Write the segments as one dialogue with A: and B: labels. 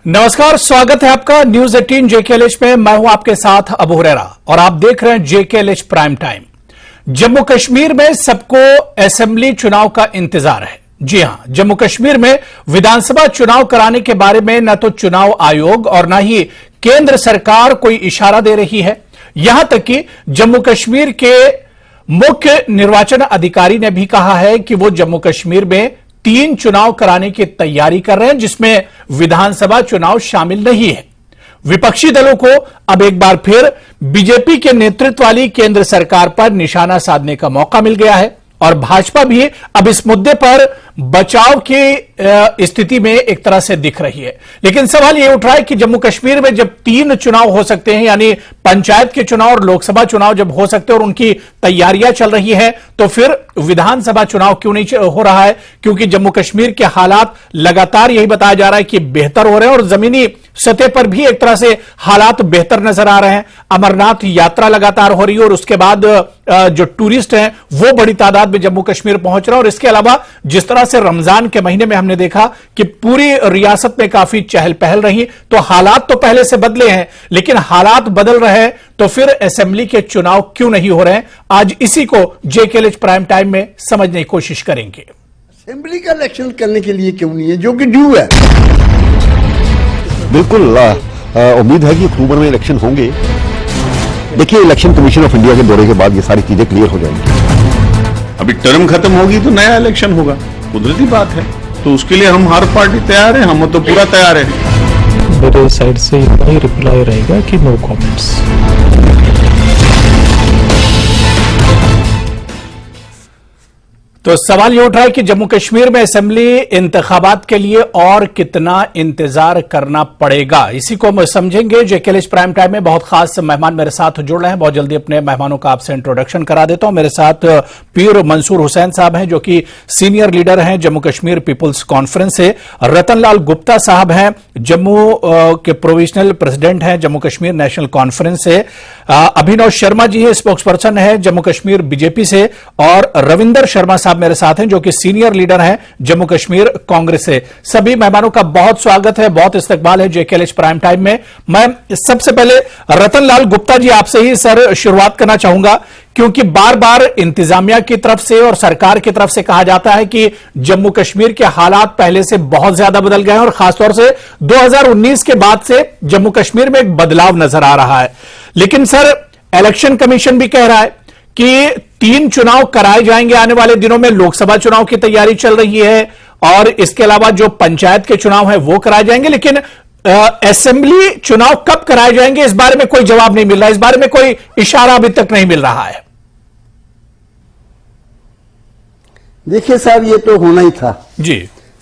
A: नमस्कार, स्वागत है आपका न्यूज 18 जेकेएलएच में। मैं हूं आपके साथ अबू हुरैरा और आप देख रहे हैं JKLH prime time. Jammu Kashmir में सबको असेंबली चुनाव का इंतजार है। जी हां, जम्मू कश्मीर में विधानसभा चुनाव कराने के बारे में न तो चुनाव आयोग और न ही केंद्र सरकार कोई इशारा दे रही है। यहां तक कि जम्मू कश्मीर के मुख्य निर्वाचन अधिकारी ने भी कहा है कि वो जम्मू कश्मीर में 3 चुनाव कराने की तैयारी कर रहे हैं, जिसमें विधानसभा चुनाव शामिल नहीं है। विपक्षी दलों को अब एक बार फिर बीजेपी के नेतृत्व वाली केंद्र सरकार पर निशाना साधने का मौका मिल गया है और भाजपा भी अब इस मुद्दे पर बचाव की स्थिति में एक तरह से दिख रही है। लेकिन सवाल यह उठ रहा है कि जम्मू कश्मीर में जब 3 चुनाव हो सकते हैं, यानी पंचायत के चुनाव और लोकसभा चुनाव जब हो सकते हैं और उनकी तैयारियां चल रही हैं, तो फिर विधानसभा चुनाव क्यों नहीं हो रहा है? क्योंकि जम्मू कश्मीर के हालात लगातार यही बताया जा रहा है कि बेहतर हो रहे हैं और जमीनी सतह पर भी एक तरह से हालात बेहतर नजर आ रहे हैं। अमरनाथ यात्रा लगातार हो रही है और उसके बाद जो टूरिस्ट हैं वो बड़ी तादाद में जम्मू कश्मीर पहुंच रहे हैं। और इसके अलावा जिस तरह से रमजान के महीने में हमने देखा कि पूरी रियासत में काफी चहल पहल रही, तो हालात तो पहले से बदले हैं, लेकिन हालात बदल रहे हैं तो फिर असेंबली के चुनाव क्यों नहीं हो रहे हैं? आज इसी को जेकेएलएच प्राइम टाइम में समझने की कोशिश करेंगे।
B: असेंबली का इलेक्शन करने के लिए क्यों नहीं है, जो कि ड्यू है?
C: बिल्कुल उम्मीद है कि अक्टूबर में इलेक्शन होंगे। देखिए, इलेक्शन कमीशन ऑफ इंडिया के दौरे के बाद ये सारी चीजें क्लियर हो जाएंगी।
D: अभी टर्म खत्म होगी तो नया इलेक्शन होगा, कुदरती बात है। तो उसके लिए हम हर पार्टी तैयार है, हम तो पूरा तैयार है।
E: मेरे साइड से इतना ही रिप्लाई रहेगा कि नो कमेंट्स।
A: तो सवाल यह उठ रहा है कि जम्मू कश्मीर में असेंबली इंतखाबात के लिए और कितना इंतजार करना पड़ेगा, इसी को हम समझेंगे। जेकेएलएच प्राइम टाइम में बहुत खास मेहमान मेरे साथ जुड़ रहे हैं। बहुत जल्दी अपने मेहमानों का आपसे इंट्रोडक्शन करा देता हूं। मेरे साथ पीर मंसूर हुसैन साहब हैं, जो कि सीनियर लीडर हैं जम्मू कश्मीर पीपुल्स कॉन्फ्रेंस से। रतन लाल गुप्ता साहब हैं, जम्मू के प्रोविजनल प्रेसिडेंट हैं जम्मू कश्मीर नेशनल कॉन्फ्रेंस से। अभिनव शर्मा जी है, स्पोक्स पर्सन है जम्मू कश्मीर बीजेपी से। और रविंदर शर्मा साहब मेरे साथ हैं, जो कि सीनियर लीडर हैं जम्मू कश्मीर कांग्रेस से। सभी मेहमानों का बहुत स्वागत है, बहुत इस्तकबाल है जेकेएलएच प्राइम टाइम में। मैं सबसे पहले रतन लाल गुप्ता जी आपसे ही सर शुरुआत करना चाहूंगा, क्योंकि बार बार इंतजामिया की तरफ से और सरकार की तरफ से कहा जाता है कि जम्मू कश्मीर के हालात पहले से बहुत ज्यादा बदल गए हैं और खासतौर से 2019 के बाद से जम्मू कश्मीर में एक बदलाव नजर आ रहा है। लेकिन सर, इलेक्शन कमीशन भी कह रहा है कि 3 चुनाव कराए जाएंगे आने वाले दिनों में। लोकसभा चुनाव की तैयारी चल रही है और इसके अलावा जो पंचायत के चुनाव है वो कराए जाएंगे, लेकिन असेंबली चुनाव कब कराए जाएंगे इस बारे में कोई जवाब नहीं मिल रहा, इस बारे में कोई इशारा अभी तक नहीं मिल रहा है।
B: देखिए साहब, ये तो होना ही था
A: जी,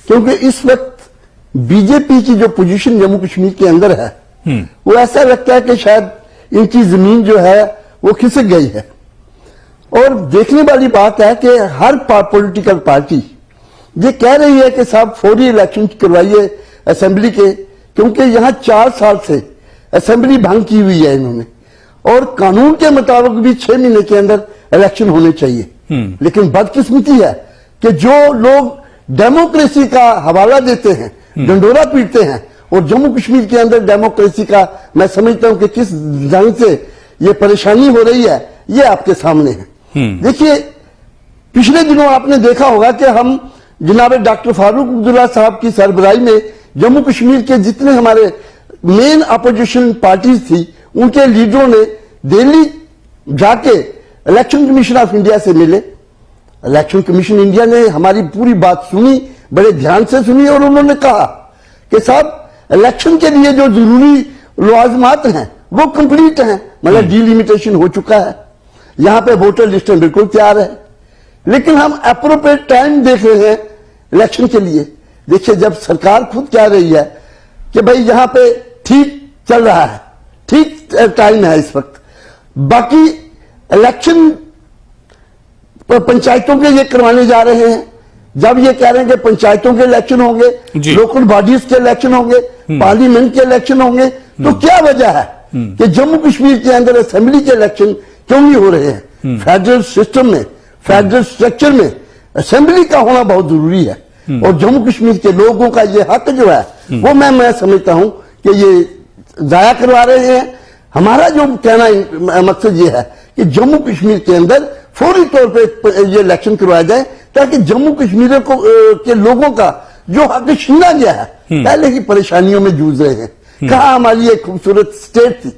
B: क्योंकि इस वक्त बीजेपी की जो पोजीशन जम्मू कश्मीर के अंदर है, वो ऐसा लगता है कि शायद इनकी जमीन जो है वो खिसक गई है। और देखने वाली बात है कि हर पॉलिटिकल पार्टी ये कह रही है कि साहब फौरी इलेक्शन करवाइए असेंबली के, क्योंकि यहां 4 साल से असेंबली भंग की हुई है इन्होंने, और कानून के मुताबिक भी 6 महीने के अंदर इलेक्शन होने चाहिए। लेकिन बदकिस्मती है कि जो लोग डेमोक्रेसी का हवाला देते हैं, डंडोरा पीटते हैं, और जम्मू कश्मीर के अंदर डेमोक्रेसी का मैं समझता हूं कि किस ढंग से ये परेशानी हो रही है, ये आपके सामने है। देखिए, पिछले दिनों आपने देखा होगा कि हम जनाब डॉक्टर फारूक अब्दुल्ला साहब की सरबराही में जम्मू कश्मीर के जितने हमारे मेन अपोजिशन पार्टीज थी, उनके लीडरों ने दिल्ली जाके इलेक्शन कमीशन ऑफ इंडिया से मिले। इलेक्शन कमीशन इंडिया ने हमारी पूरी बात सुनी, बड़े ध्यान से सुनी, और उन्होंने कहा कि साहब इलेक्शन के लिए जो जरूरी लवाजमात हैं वो कंप्लीट हैं, मतलब डिलिमिटेशन हो चुका है, यहां पे वोटर लिस्ट बिल्कुल तैयार है, लेकिन हम एप्रोप्रिएट टाइम देख रहे हैं इलेक्शन के लिए। देखिए, जब सरकार खुद कह रही है कि भाई यहां पे ठीक चल रहा है, ठीक टाइम है इस वक्त, बाकी इलेक्शन पंचायतों के ये करवाने जा रहे हैं, जब ये कह रहे हैं कि पंचायतों के इलेक्शन होंगे, लोकल बॉडीज के इलेक्शन होंगे, पार्लियामेंट के इलेक्शन होंगे, तो क्या वजह है कि जम्मू कश्मीर के अंदर असेंबली के इलेक्शन क्यों नहीं हो रहे हैं? फेडरल सिस्टम में, फेडरल स्ट्रक्चर में असेंबली का होना बहुत जरूरी है। और जम्मू कश्मीर के लोगों का ये हक जो है वो मैं समझता हूं कि ये जाया करवा रहे हैं। हमारा जो कहना मकसद ये है कि जम्मू कश्मीर के अंदर फौरी तौर पर ये इलेक्शन करवाया जाए ताकि जम्मू कश्मीर को के लोगों का जो हक छीना गया है, पहले की परेशानियों में जूझ रहे हैं। कहा हमारी एक खूबसूरत स्टेट थी,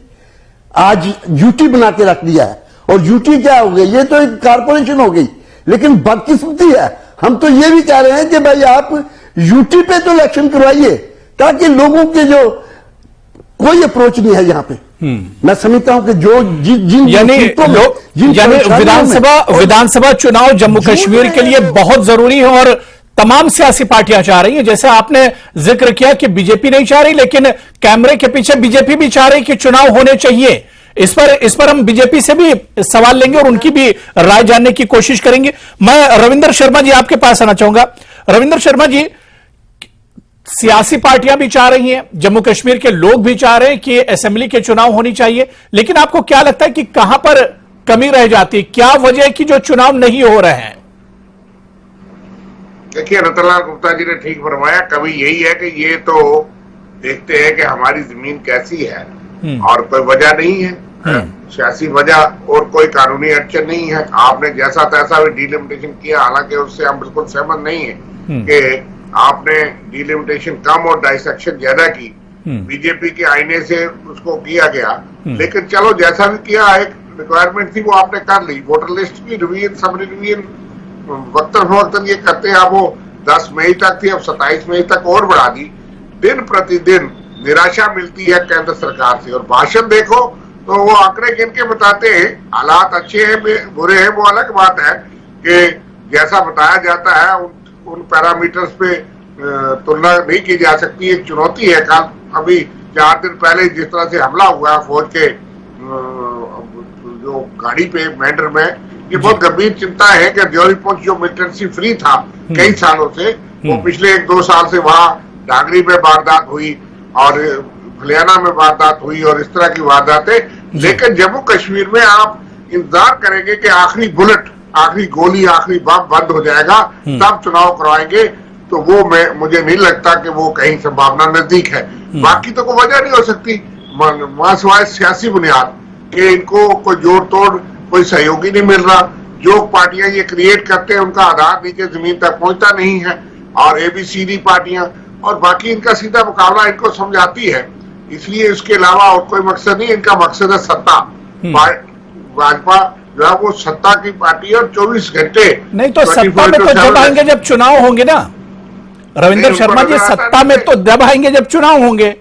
B: आज यूटी बना के रख दिया है। और यूटी क्या हो गई? ये तो एक कारपोरेशन हो गई। लेकिन बदकिस्मती है, हम तो ये भी कह रहे हैं कि भाई आप यूटी पे तो इलेक्शन करवाइए ताकि लोगों के जो कोई अप्रोच नहीं है यहां पे। मैं समझता हूं कि जो जिन
A: यानी विधानसभा चुनाव जम्मू कश्मीर के लिए बहुत जरूरी है और तमाम सियासी पार्टियां चाह रही हैं। जैसे आपने जिक्र किया कि बीजेपी नहीं चाह रही, लेकिन कैमरे के पीछे बीजेपी भी चाह रही कि चुनाव होने चाहिए। इस पर हम बीजेपी से भी सवाल लेंगे और उनकी भी राय जानने की कोशिश करेंगे। मैं रविंदर शर्मा जी आपके पास आना चाहूंगा। रविंदर शर्मा जी, सियासी पार्टियां भी चाह रही हैं, जम्मू कश्मीर के लोग भी चाह रहे हैं कि असेंबली के चुनाव होनी चाहिए, लेकिन आपको क्या लगता है कि कहां पर कमी रह जाती है? क्या वजह है कि जो चुनाव नहीं हो रहे हैं?
F: देखिए, रतनलाल गुप्ता जी ने ठीक फरमाया। कभी यही है कि ये तो देखते हैं कि हमारी जमीन कैसी है और कोई वजह नहीं है, सियासी वजह और कोई कानूनी अड़चन नहीं है। आपने जैसा तैसा भी डिलिमिटेशन किया, हालांकि उससे हम बिल्कुल सहमत नहीं है कि आपने डिलिमिटेशन कम और डाइसेक्शन ज्यादा की। बीजेपी के आईने से उसको किया गया, लेकिन चलो जैसा भी किया, एक रिक्वायरमेंट थी वो आपने कर ली। वोटर लिस्ट की रिवीजन, सब रिवीजन वक्तन फवक्तन ये करते हैं। अब वो 10 मई तक थी, अब 27 मई तक और बढ़ा दी। दिन प्रतिदिन निराशा मिलती है केंद्र सरकार से। और भाषण देखो तो वो आंकड़े गिन के बताते हैं, हालात अच्छे हैं बुरे हैं वो अलग बात है, कि जैसा बताया जाता है उन पैरामीटर्स पे तुलना नहीं की जा सकती। एक चुनौती है। कल अभी 4 दिन पहले जिस तरह से हमला हुआ फौज के जो गाड़ी पे मेंढर में, ये बहुत गंभीर चिंता है कि ज्योरी पुंछ जो मिलिटेंसी फ्री था कई सालों से, वो पिछले 1-2 साल से वहां डांगरी में वारदात हुई और हरियाणा में वारदात हुई और इस तरह की वारदातें। लेकिन जम्मू कश्मीर में आप इंतजार करेंगे कि आखिरी बुलेट, आखिरी गोली, आखिरी बम बंद हो जाएगा तब चुनाव करवाएंगे, तो वो मुझे नहीं लगता कि वो कहीं संभावना नजदीक है। बाकी तो कोई वजह नहीं हो सकती सिवाय सियासी बुनियाद कि इनको कोई जोड़ तोड़ कोई सहयोगी नहीं मिल रहा। जो पार्टियां ये क्रिएट करते हैं उनका आधार नीचे जमीन तक पहुंचता नहीं है, और एबीसीडी पार्टियां और बाकी इनका सीधा मुकाबला इनको समझाती है। इसलिए इसके अलावा और कोई मकसद नहीं, इनका मकसद है सत्ता। भाजपा जो है वो सत्ता की पार्टी है और 24 घंटे
A: नहीं तो सत्ता में तो जब आएंगे जब चुनाव होंगे ना रविंद्र शर्मा जी, सत्ता में तो जब आएंगे जब चुनाव होंगे।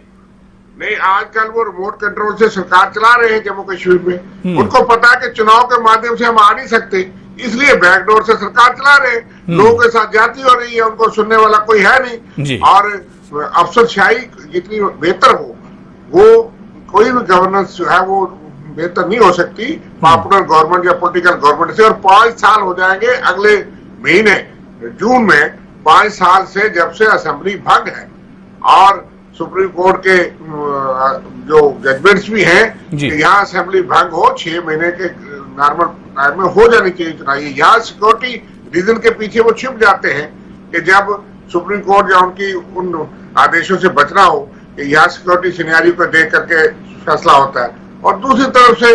F: नहीं, आजकल वो रिमोट कंट्रोल से सरकार चला रहे हैं जम्मू कश्मीर में। उनको पता है कि चुनाव के माध्यम से हम आ नहीं सकते, इसलिए बैकडोर से सरकार चला रहे हैं। लोगों के साथ जाती हो रही है, उनको सुनने वाला कोई है नहीं। और अफसरशाही जितनी बेहतर हो, वो कोई भी गवर्नेंस जो है वो बेहतर नहीं हो सकती पॉपुलर गवर्नमेंट या पॉलिटिकल गवर्नमेंट से। और 5 साल हो जाएंगे अगले महीने जून में, 5 साल से जब से असेंबली भंग है और सुप्रीम कोर्ट के जो जजमेंट्स भी हैं कि यहाँ असेंबली भंग हो 6 महीने के नॉर्मल टाइम में हो जानी चाहिए चुनाव। यहाँ सिक्योरिटी रीजन के पीछे वो छिप जाते हैं कि जब सुप्रीम कोर्ट या उनकी उन आदेशों से बचना हो कि यहाँ सिक्योरिटी सिनेरियो को देख करके फैसला होता है। और दूसरी तरफ से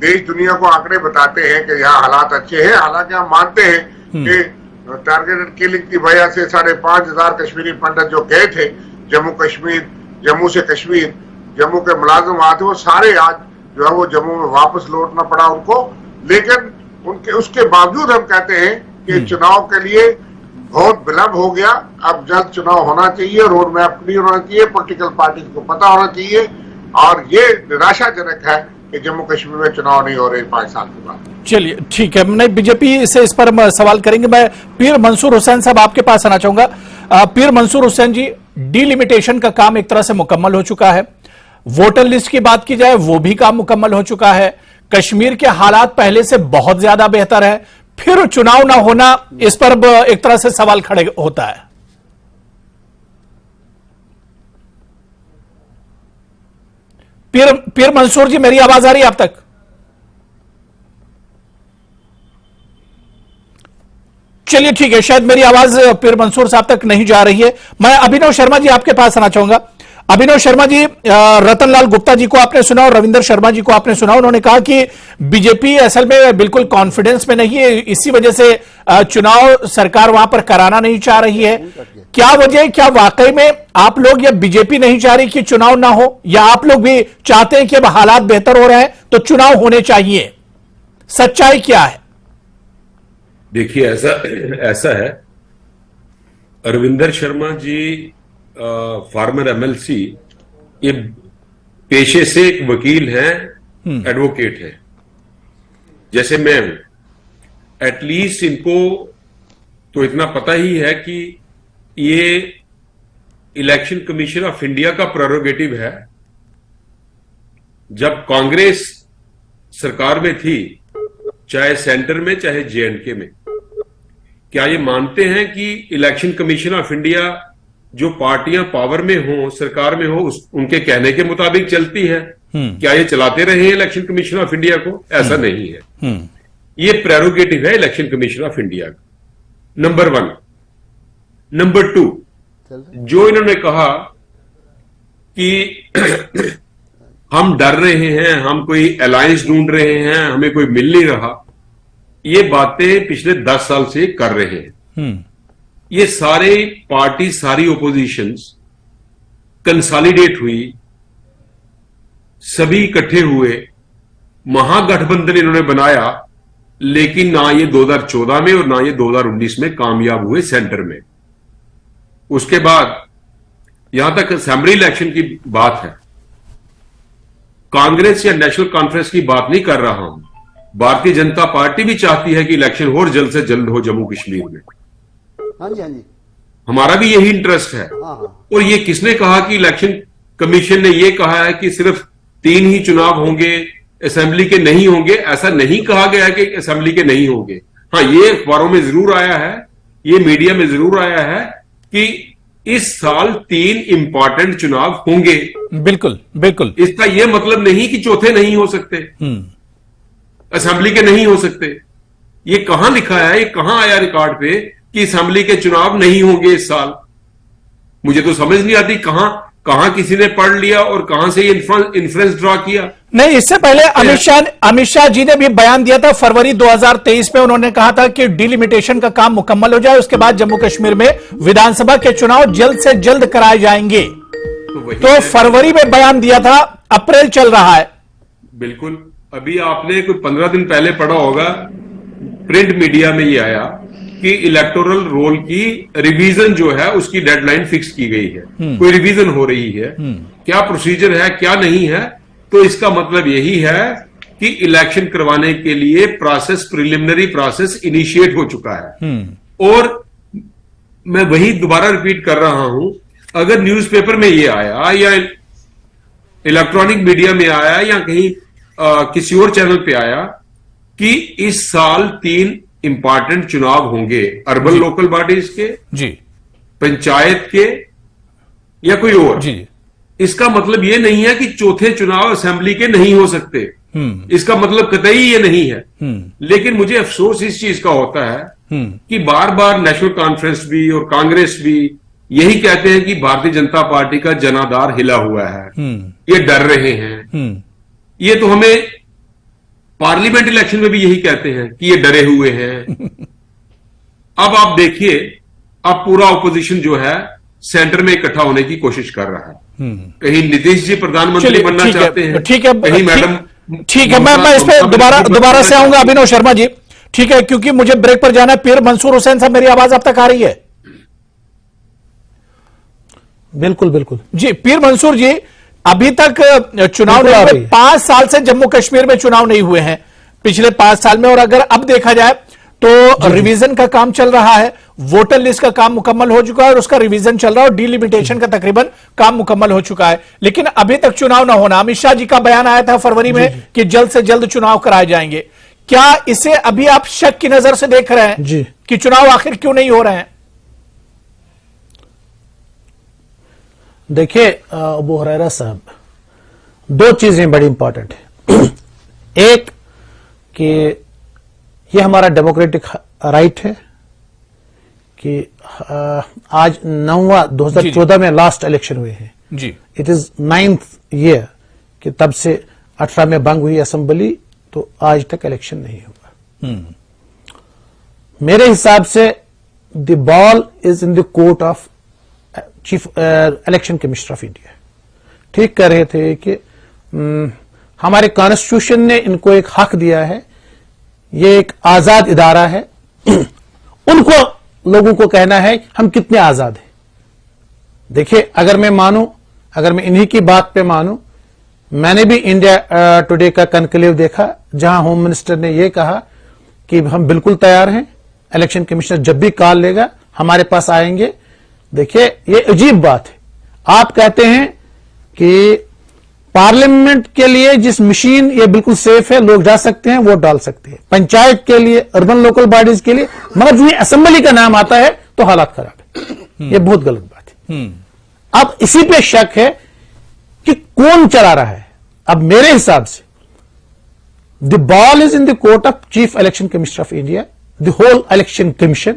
F: देश दुनिया को आंकड़े बताते हैं कि यहाँ हालात अच्छे हैं। हालांकि हम मानते हैं कि टारगेटेड किलिंग की वजह से 5,500 कश्मीरी पंडित जो गए थे जम्मू कश्मीर, जम्मू से कश्मीर, जम्मू के मुलाजिम आते वो सारे आज जो है वो जम्मू में वापस लौटना पड़ा उनको। लेकिन उनके उसके बावजूद हम कहते हैं कि चुनाव के लिए बहुत विलंब हो गया। अब जल्द चुनाव होना चाहिए, रोड मैप नहीं होना चाहिए, पॉलिटिकल पार्टी को पता होना चाहिए। और ये निराशाजनक है कि जम्मू कश्मीर में चुनाव नहीं हो रहे 5 साल के बाद।
A: चलिए ठीक है, मैं बीजेपी से इस पर सवाल करेंगे। मैं पीर मंसूर हुसैन साहब आपके पास आना चाहूंगा। पीर मंसूर हुसैन जी, डिलिमिटेशन का काम एक तरह से मुकम्मल हो चुका है, वोटर लिस्ट की बात की जाए वो भी काम मुकम्मल हो चुका है, कश्मीर के हालात पहले से बहुत ज्यादा बेहतर है, फिर चुनाव ना होना, इस पर एक तरह से सवाल खड़े होता है। पीर मंसूर जी, मेरी आवाज आ रही है आप तक? चलिए ठीक है, शायद मेरी आवाज पीर मंसूर साहब तक नहीं जा रही है। मैं अभिनव शर्मा जी आपके पास आना चाहूंगा। अभिनव शर्मा जी, रतनलाल गुप्ता जी को आपने सुना और रविंदर शर्मा जी को आपने सुना, उन्होंने कहा कि बीजेपी असल में बिल्कुल कॉन्फिडेंस में नहीं है, इसी वजह से चुनाव सरकार वहां पर कराना नहीं चाह रही है। क्या वजह, क्या वाकई में आप लोग या बीजेपी नहीं चाह रही कि चुनाव ना हो, या आप लोग भी चाहते हैं कि अब हालात बेहतर हो रहे हैं तो चुनाव होने चाहिए? सच्चाई क्या है?
G: देखिए, ऐसा है, रविंदर शर्मा जी फार्मर एमएलसी, ये पेशे से एक वकील हैं, एडवोकेट हैं, जैसे मैं हूं। एटलीस्ट इनको तो इतना पता ही है कि ये इलेक्शन कमीशन ऑफ इंडिया का प्रेरोगेटिव है। जब कांग्रेस सरकार में थी, चाहे सेंटर में चाहे जेएंडके में, क्या ये मानते हैं कि इलेक्शन कमीशन ऑफ इंडिया जो पार्टियां पावर में हो, सरकार में हो, उनके कहने के मुताबिक चलती है? क्या ये चलाते रहे इलेक्शन कमीशन ऑफ इंडिया को? ऐसा नहीं है। ये प्रेरोगेटिव है इलेक्शन कमीशन ऑफ इंडिया का, नंबर 1। नंबर 2, जो इन्होंने कहा कि हम डर रहे हैं, हम कोई अलायंस ढूंढ रहे हैं, हमें कोई मिल नहीं रहा, ये बातें पिछले 10 साल से कर रहे हैं। ये सारे पार्टी, सारी ओपोजिशंस कंसोलिडेट हुई, सभी इकट्ठे हुए, महागठबंधन इन्होंने बनाया, लेकिन ना ये 2014 में और ना ये 2019 में कामयाब हुए सेंटर में। उसके बाद यहां तक असेंबली इलेक्शन की बात है, कांग्रेस या नेशनल कॉन्फ्रेंस की बात नहीं कर रहा हूं, भारतीय जनता पार्टी भी चाहती है कि इलेक्शन और जल्द से जल्द हो जम्मू कश्मीर में।
B: हाँ जी, हाँ जी,
G: हमारा भी यही इंटरेस्ट है। और ये किसने कहा कि इलेक्शन कमीशन ने ये कहा है कि सिर्फ 3 ही चुनाव होंगे, असेंबली के नहीं होंगे? ऐसा नहीं कहा गया है कि असेंबली के नहीं होंगे। हाँ, ये अखबारों में जरूर आया है, ये मीडिया में जरूर आया है कि इस साल 3 इंपॉर्टेंट चुनाव होंगे।
A: बिल्कुल बिल्कुल।
G: इसका यह मतलब नहीं कि चौथे नहीं हो सकते, असेंबली के नहीं हो सकते। ये कहां लिखा है, ये कहां आया रिकॉर्ड पे कि असेंबली के चुनाव नहीं होंगे इस साल? मुझे तो समझ नहीं आती कहां किसी ने पढ़ लिया और कहां से ये इन्फ्लुएंस ड्रॉ किया।
A: नहीं, इससे पहले अमित शाह जी ने भी बयान दिया था फरवरी 2023 में। उन्होंने कहा था कि डिलिमिटेशन का काम मुकम्मल हो जाए, उसके बाद जम्मू कश्मीर में विधानसभा के चुनाव जल्द से जल्द कराए जाएंगे। तो फरवरी में बयान दिया था, अप्रैल चल रहा है।
G: बिल्कुल। अभी आपने कोई 15 दिन पहले पढ़ा होगा, प्रिंट मीडिया में ये आया कि इलेक्टोरल रोल की रिवीजन जो है उसकी डेडलाइन फिक्स की गई है, कोई रिवीजन हो रही है। क्या प्रोसीजर है, क्या नहीं है? तो इसका मतलब यही है कि इलेक्शन करवाने के लिए प्रिलिमिनरी प्रोसेस इनिशिएट हो चुका है। और मैं वही दोबारा रिपीट कर रहा हूं, अगर न्यूज़पेपर में ये आया या इलेक्ट्रॉनिक मीडिया में आया या कहीं किसी और चैनल पे आया कि इस साल 3 इंपॉर्टेंट चुनाव होंगे, अर्बन लोकल बॉडीज के
A: जी,
G: पंचायत के या कोई और जी, इसका मतलब यह नहीं है कि चौथे चुनाव असेंबली के नहीं हो सकते। इसका मतलब कतई ये नहीं है। लेकिन मुझे अफसोस इस चीज का होता है कि बार बार नेशनल कॉन्फ्रेंस भी और कांग्रेस भी यही कहते हैं कि भारतीय जनता पार्टी का जनाधार हिला हुआ है, ये डर रहे हैं। ये तो हमें पार्लियामेंट इलेक्शन में भी यही कहते हैं कि ये डरे हुए हैं। अब आप देखिए, अब पूरा ऑपोजिशन जो है सेंटर में इकट्ठा होने की कोशिश कर रहा है। कहीं नीतीश जी प्रधानमंत्री बनना चाहते हैं,
A: ठीक है,
G: कहीं मैडम,
A: ठीक है, मैं इस पे दोबारा से आऊंगा अभिनव शर्मा जी, ठीक है, क्योंकि मुझे ब्रेक पर जाना है। पीर मंसूर हुसैन साहब, मेरी आवाज अब तक आ रही है?
E: बिल्कुल बिल्कुल
A: जी। पीर मंसूर जी, अभी तक चुनाव नहीं हुए, 5 साल से जम्मू कश्मीर में चुनाव नहीं हुए हैं पिछले 5 साल में। और अगर अब देखा जाए तो रिवीजन का काम चल रहा है, वोटर लिस्ट का काम मुकम्मल हो चुका है और उसका रिवीजन चल रहा है, और डिलिमिटेशन का तकरीबन काम मुकम्मल हो चुका है, लेकिन अभी तक चुनाव ना होना। अमित शाह जी का बयान आया था फरवरी में कि जल्द से जल्द चुनाव कराए जाएंगे। क्या इसे अभी आप शक की नजर से देख रहे हैं जी कि चुनाव आखिर क्यों नहीं हो रहे हैं?
E: देखिए अबू हुरैरा साहब, 2 चीजें बड़ी इंपॉर्टेंट है। एक कि ये हमारा डेमोक्रेटिक राइट है कि आज 9वां 2014 में लास्ट इलेक्शन हुए हैं
A: जी।
E: इट इज 9th ईयर कि तब से 18 में भंग हुई असेंबली, तो आज तक इलेक्शन नहीं हुआ। मेरे हिसाब से the ball is in the court of chief election commissioner of India. ठीक कह रहे थे कि हमारे कॉन्स्टिट्यूशन ने इनको एक हक दिया है, ये एक आजाद इदारा है, उनको लोगों को कहना है हम कितने आजाद हैं। देखिए, अगर मैं इन्हीं की बात पे मानूं, मैंने भी इंडिया टुडे का कनक्लेव देखा जहां होम मिनिस्टर ने यह कहा कि हम बिल्कुल तैयार हैं, इलेक्शन कमिश्नर जब भी कॉल लेगा हमारे पास आएंगे। देखिए, ये अजीब बात है। आप कहते हैं कि पार्लियामेंट के लिए जिस मशीन ये बिल्कुल सेफ है, लोग जा सकते हैं, वोट डाल सकते हैं, पंचायत के लिए, अर्बन लोकल बॉडीज के लिए, मगर जो असेंबली का नाम आता है तो हालात खराब है। ये बहुत गलत बात है। अब इसी पे शक है कि कौन चला रहा है। अब मेरे हिसाब से the ball is in the court of chief election commissioner of India, the whole election commission.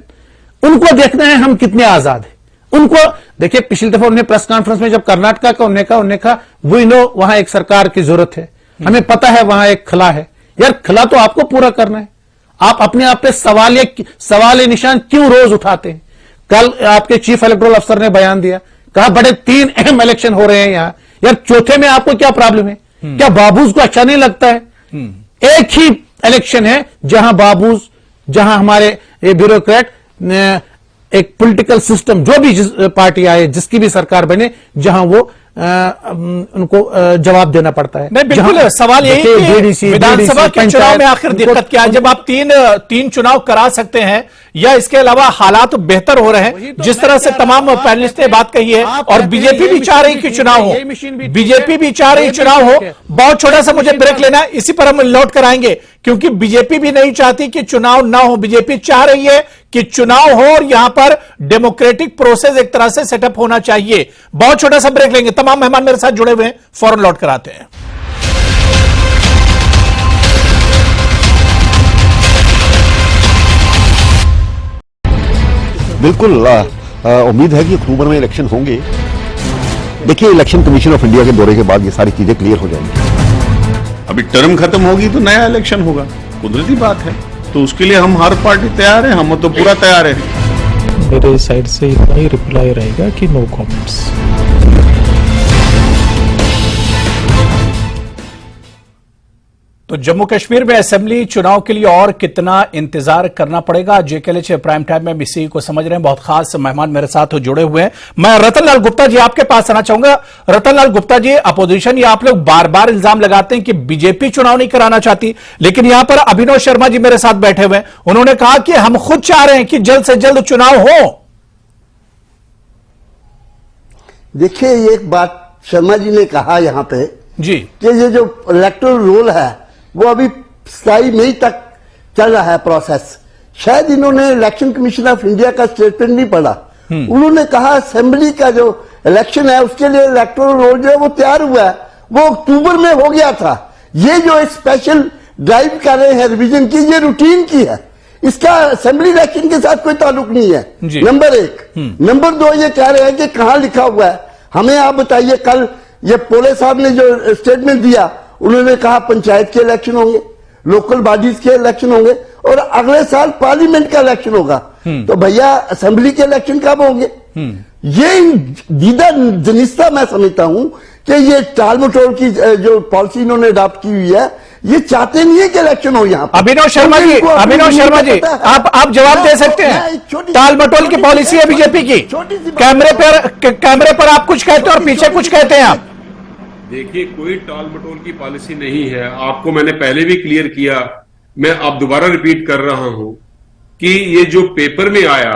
E: उनको देखना है हम कितने आजाद हैं। उनको देखिए, पिछली दफा उन्होंने प्रेस कॉन्फ्रेंस में जब कर्नाटका का उन्होंने कहा वी नो वहां एक सरकार की जरूरत है, हमें पता है वहां एक खला है। यार, खला तो आपको पूरा करना है। आप अपने आप पे सवाल निशान क्यों रोज उठाते हैं? कल आपके चीफ इलेक्टोरल अफसर ने बयान दिया, कहा बड़े 3 अहम इलेक्शन हो रहे हैं यहां। यार, चौथे में आपको क्या प्रॉब्लम है? क्या बाबूज को अच्छा नहीं लगता है? एक ही इलेक्शन है जहां हमारे ब्यूरोक्रेट एक पॉलिटिकल सिस्टम, जो भी पार्टी आए, जिसकी भी सरकार बने, जहां वो उनको जवाब देना पड़ता है।
A: नहीं, बिल्कुल सवाल यही कि विधानसभा के चुनाव में आखिर दिक्कत क्या है? जब आप तीन चुनाव करा सकते हैं या इसके अलावा हालात बेहतर हो रहे हैं, जिस तरह से तमाम पैनलिस्ट ने बात कही है, और बीजेपी भी चाह रही कि चुनाव हो, बीजेपी भी चाह रही चुनाव हो। बहुत छोटा सा मुझे ब्रेक लेना है, इसी पर हम लौट कर आएंगे, क्योंकि बीजेपी भी नहीं चाहती कि चुनाव ना हो। बीजेपी चाह रही है कि चुनाव हो और यहां पर डेमोक्रेटिक प्रोसेस एक तरह से सेटअप होना चाहिए। बहुत छोटा सा ब्रेक लेंगे। तमाम मेहमान मेरे साथ जुड़े हुए हैं, फौरन लौट कर आते हैं।
C: बिल्कुल उम्मीद है कि अक्टूबर में इलेक्शन होंगे। देखिए, इलेक्शन कमीशन ऑफ इंडिया के दौरे के बाद ये सारी चीजें क्लियर हो जाएंगी।
D: अभी टर्म खत्म होगी तो नया इलेक्शन होगा, कुदरती बात है। तो उसके लिए हम हर पार्टी तैयार है, हम तो पूरा तैयार है।
H: मेरे साइड से इतना ही रिप्लाई रहेगा कि नो कमेंट्स।
A: तो जम्मू कश्मीर में असेंबली चुनाव के लिए और कितना इंतजार करना पड़ेगा? जेकेएलएच प्राइम टाइम में इसी को समझ रहे हैं। बहुत खास मेहमान मेरे साथ जुड़े हुए हैं। मैं रतनलाल गुप्ता जी आपके पास आना चाहूंगा। रतनलाल गुप्ता जी, अपोजिशन या आप लोग बार बार इल्जाम लगाते हैं कि बीजेपी चुनाव नहीं कराना चाहती, लेकिन यहां पर अभिनव शर्मा जी मेरे साथ बैठे हुए हैं। उन्होंने कहा कि हम खुद चाह रहे हैं कि जल्द से जल्द चुनाव हो।
B: देखिए, ये एक बात शर्मा जी ने कहा यहां पे
A: जी
B: कि ये जो इलेक्टोरल रोल है वो अभी 27 मई तक चल रहा है प्रोसेस। शायद इन्होंने इलेक्शन कमीशन ऑफ इंडिया का स्टेटमेंट नहीं पढ़ा। उन्होंने कहा असेंबली का जो इलेक्शन है उसके लिए इलेक्टोरल रोल जो है वो तैयार हुआ है, वो अक्टूबर में हो गया था। ये जो स्पेशल ड्राइव कर रहे हैं रिवीजन की, ये रूटीन की है, इसका असेंबली इलेक्शन के साथ कोई ताल्लुक नहीं है। नंबर 1। नंबर 2, ये कह रहे हैं कि कहां लिखा हुआ है, हमें आप बताइए। कल ये पोले साहब ने जो स्टेटमेंट दिया, उन्होंने कहा पंचायत के इलेक्शन होंगे, लोकल बॉडीज के इलेक्शन होंगे और अगले साल पार्लियामेंट का इलेक्शन होगा। तो भैया असेंबली के इलेक्शन कब होंगे? ये दीदा जनिस्ता मैं समझता हूं कि ये टाल मटोल की जो पॉलिसी इन्होंने अडॉप्ट की हुई है, ये चाहते नहीं है कि इलेक्शन हो। यहाँ
A: अभिनव शर्मा जी, आप जवाब दे सकते हैं। टाल मटोल की पॉलिसी है बीजेपी की। कैमरे पर आप कुछ कहते हैं और पीछे कुछ कहते हैं आप।
G: देखिए, कोई टाल मटोल की पॉलिसी नहीं है। आपको मैंने पहले भी क्लियर किया, मैं अब दोबारा रिपीट कर रहा हूं कि ये जो पेपर में आया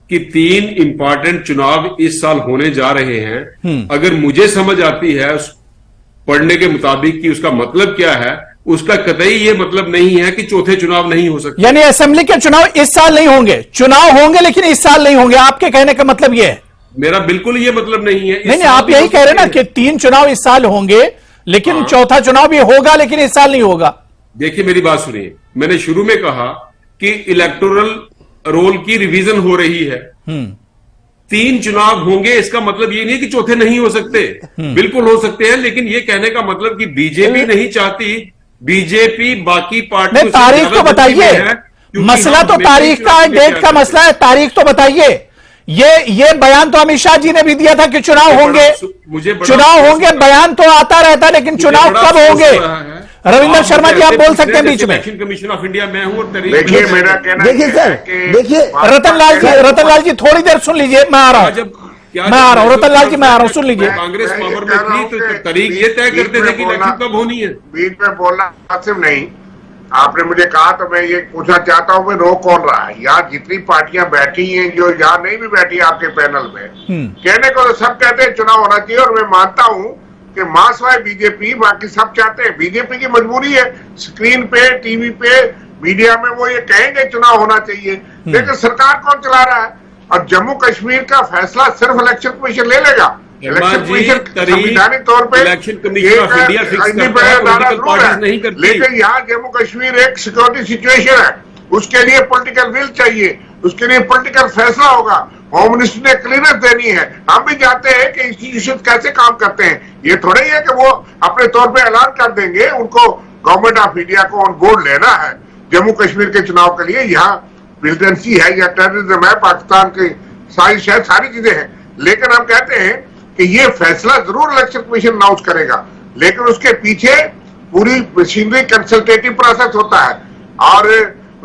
G: कि 3 इंपॉर्टेंट चुनाव इस साल होने जा रहे हैं, अगर मुझे समझ आती है उस पढ़ने के मुताबिक कि उसका मतलब क्या है, उसका कतई ये मतलब नहीं है कि चौथे चुनाव नहीं हो सकते।
A: यानी असेंबली के चुनाव इस साल नहीं होंगे। चुनाव होंगे लेकिन इस साल नहीं होंगे, आपके कहने का मतलब ये है?
G: मेरा बिल्कुल ये मतलब नहीं है।
A: नहीं, आप यही कह रहे हैं ना कि 3 चुनाव इस साल होंगे, लेकिन चौथा चुनाव भी होगा लेकिन इस साल नहीं होगा।
G: देखिए, मेरी बात सुनिए। मैंने शुरू में कहा कि इलेक्टोरल रोल की रिवीजन हो रही है। 3 चुनाव होंगे, इसका मतलब ये नहीं कि चौथे नहीं हो सकते, बिल्कुल हो सकते हैं, लेकिन ये कहने का मतलब कि बीजेपी नहीं चाहती, बीजेपी बाकी पार्टियों से
A: तारीख तो
G: ज्यादा गति में
A: बताइए,
G: है, क्योंकि
A: मसला
G: हम
A: तो
G: हमेशा
A: तारीख का है,
G: चुनाव
A: डेट का
G: में
A: मसला है, तारीख तो बताइए। ये बयान तो अमित शाह जी ने भी दिया था कि चुनाव होंगे, चुनाव होंगे, बयान तो आता रहता है, लेकिन चुनाव कब होंगे? रविंदर शर्मा जी, आप बोल सकते हैं बीच में।
G: इलेक्शन कमीशन ऑफ इंडिया मैं हूं और
F: देखिए मेरा कहना
B: देखिए सर, देखिए
A: रतनलाल जी थोड़ी देर सुन लीजिए, मैं आ रहा हूं, रतनलाल जी मैं आ रहा हूं, सुन लीजिए।
G: कांग्रेस पावर में थी तो तारीख ये तय करते थे कि इलेक्शन कब होनी है।
F: बीच में बोलना सिर्फ नहीं, आपने मुझे कहा तो मैं ये पूछना चाहता हूँ, रोक कौन रहा है? यहाँ जितनी पार्टियां बैठी हैं, जो यहाँ नहीं भी बैठी आपके पैनल में, कहने को तो सब कहते हैं चुनाव होना चाहिए, और मैं मानता हूँ कि मासवाई बीजेपी, बाकी सब चाहते हैं, बीजेपी की मजबूरी है, स्क्रीन पे, टीवी पे, मीडिया में वो ये कहेंगे चुनाव होना चाहिए, लेकिन सरकार कौन चला रहा है? और जम्मू कश्मीर का फैसला सिर्फ इलेक्शन कमीशन ले लेगा। इलेक्शन कमीशन संवैधानिक तौर पे
G: election commission of India fix करता है, पॉलिटिकल पार्टीज नहीं करती।
F: लेकिन यहाँ जम्मू कश्मीर एक सिक्योरिटी सिचुएशन है, उसके लिए पॉलिटिकल विल चाहिए, उसके लिए पॉलिटिकल फैसला होगा, होम मिनिस्टर ने क्लियरेंस देनी है। हम भी जानते हैं कि इंस्टीट्यूशन कैसे काम करते हैं, ये थोड़ा ही है कि वो अपने तौर पे ऐलान कर देंगे, उनको गवर्नमेंट ऑफ इंडिया को ऑन बोर्ड लेना है जम्मू कश्मीर के चुनाव के लिए। यहाँ मिलिटेंसी है या टेररिज्म है, पाकिस्तान की साजिश है, सारी चीजें हैं, लेकिन हम कहते हैं कि ये फैसला जरूर इलेक्शन कमीशन अनाउंस करेगा, लेकिन उसके पीछे पूरी मशीनरी कंसल्टेटिव प्रोसेस होता है, और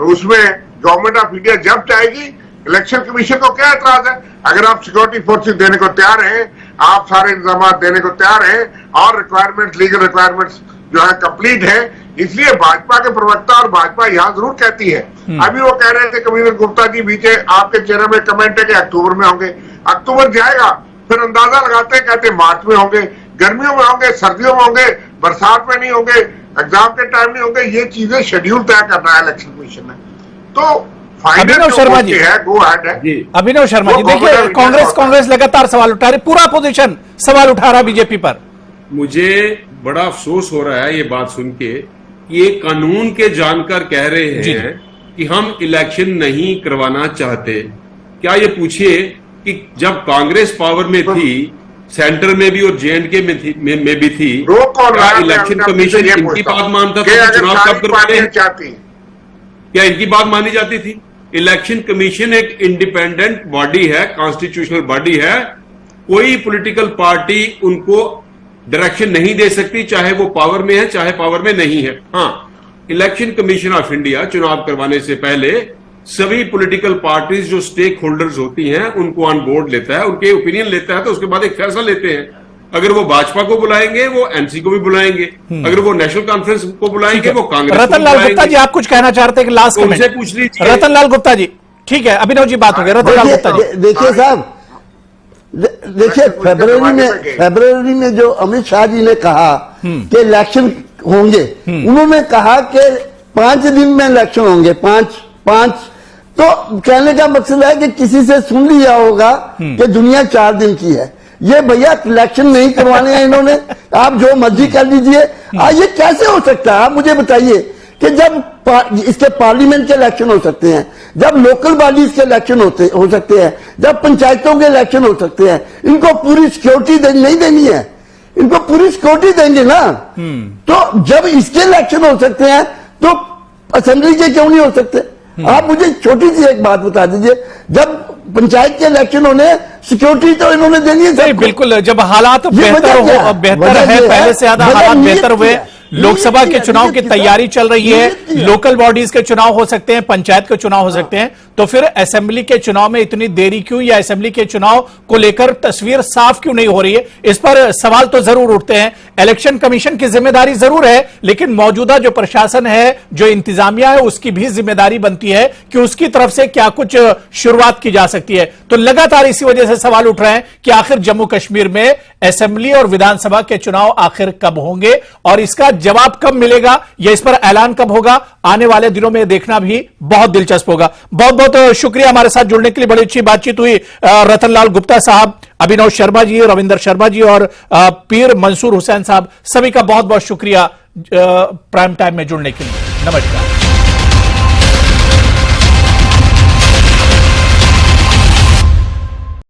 F: उसमें गवर्नमेंट ऑफ इंडिया जब चाहेगी, इलेक्शन कमीशन को क्या एतराज है? अगर आप सिक्योरिटी फोर्सेस देने को तैयार हैं, आप सारे इंतजाम देने को तैयार हैं, और रिक्वायरमेंट्स, लीगल रिक्वायरमेंट्स जो है कंप्लीट है, इसलिए भाजपा के प्रवक्ता और भाजपा यहाँ जरूर कहती है। अभी वो कह रहे थे कमिश्नर गुप्ता जी, बीचे आपके चेहरे में कमेंट है कि अक्टूबर में होंगे, अक्टूबर जाएगा, फिर अंदाजा लगाते हैं, कहते हैं मार्च में होंगे, गर्मियों में होंगे, सर्दियों में होंगे, बरसात में नहीं होंगे, एग्जाम के टाइम नहीं होंगे, ये चीजें शेड्यूल तय करना है इलेक्शन कमीशन ने। तो
A: अभिनव शर्मा जी
F: है, गो हेड है।
A: अभिनव शर्मा जी, देखिए कांग्रेस लगातार सवाल उठा रही, पूरा अपोजिशन सवाल उठा रहा है बीजेपी पर।
G: मुझे बड़ा अफसोस हो रहा है ये बात सुन के, ये कानून के जानकर कह रहे हैं कि हम इलेक्शन नहीं करवाना चाहते। क्या ये पूछिए कि जब कांग्रेस पावर में थी, सेंटर में भी और जेएंडके में भी थी, इलेक्शन कमीशन इनकी बात मानता था? चुनाव कब करवाने हैं, क्या इनकी बात मानी जाती थी? इलेक्शन कमीशन एक इंडिपेंडेंट बॉडी है, कॉन्स्टिट्यूशनल बॉडी है, कोई पॉलिटिकल पार्टी उनको डायरेक्शन नहीं दे सकती, चाहे वो पावर में है चाहे पावर में नहीं है। हाँ, इलेक्शन कमीशन ऑफ इंडिया चुनाव करवाने से पहले सभी पॉलिटिकल पार्टीज जो स्टेक होल्डर्स होती हैं उनको ऑन बोर्ड लेता है, उनके ओपिनियन लेता है, तो उसके बाद एक फैसला लेते हैं। अगर वो भाजपा को बुलाएंगे, वो एनसी को भी बुलाएंगे, अगर वो नेशनल कॉन्फ्रेंस को बुलाएंगे, वो कांग्रेस को
A: रतनलाल गुप्ता जी, आप कुछ कहना चाहते हैं कि लास्ट
G: तो उनसे पूछ लीजिए।
A: रतनलाल गुप्ता जी, ठीक है, अभिनव जी बात हो गई, रतनलाल गुप्ता जी।
B: देखिए साहब, देखिए फरवरी में जो अमित शाह जी ने कहा कि इलेक्शन होंगे, उन्होंने कहा कि 5 दिन में इलेक्शन होंगे, पांच। तो कहने का मकसद है कि किसी से सुन लिया होगा कि दुनिया 4 दिन की है, ये भैया इलेक्शन नहीं करवाने हैं इन्होंने, आप जो मर्जी कर लीजिए। ये कैसे हो सकता है? आप मुझे बताइए कि जब इसके पार्लियामेंट के इलेक्शन हो सकते हैं, जब लोकल बॉडीज के इलेक्शन हो सकते हैं, जब पंचायतों के इलेक्शन हो सकते हैं, इनको पूरी सिक्योरिटी नहीं देनी है, इनको पूरी सिक्योरिटी देंगे ना। तो जब इसके इलेक्शन हो सकते हैं तो असेंबली के क्यों नहीं हो सकते? आप मुझे छोटी सी एक बात बता दीजिए, जब पंचायत के इलेक्शन होने, सिक्योरिटी तो इन्होंने देनी है।
A: बिल्कुल, जब हालात बेहतर है, पहले से ज्यादा हालात बेहतर हुए, लोकसभा के चुनाव की तैयारी चल रही है, लोकल बॉडीज के चुनाव हो सकते हैं, पंचायत के चुनाव हो सकते हैं, तो फिर असेंबली के चुनाव में इतनी देरी क्यों, या असेंबली के चुनाव को लेकर तस्वीर साफ क्यों नहीं हो रही है? इस पर सवाल तो जरूर उठते हैं। इलेक्शन कमीशन की जिम्मेदारी जरूर है, लेकिन मौजूदा जो प्रशासन है, जो इंतजामिया है, उसकी भी जिम्मेदारी बनती है कि उसकी तरफ से क्या कुछ शुरुआत की जा सकती है। तो लगातार इसी वजह से सवाल उठ रहे हैं कि आखिर जम्मू कश्मीर में असेंबली और विधानसभा के चुनाव आखिर कब होंगे, और इसका जवाब कब मिलेगा, या इस पर ऐलान कब होगा, आने वाले दिनों में देखना भी बहुत दिलचस्प होगा। बहुत बहुत शुक्रिया हमारे साथ जुड़ने के लिए, बड़ी अच्छी बातचीत हुई। रतनलाल गुप्ता साहब, अभिनव शर्मा जी, रविंदर शर्मा जी और पीर मंसूर हुसैन साहब, सभी का बहुत बहुत शुक्रिया प्राइम टाइम में जुड़ने के लिए। नमस्कार।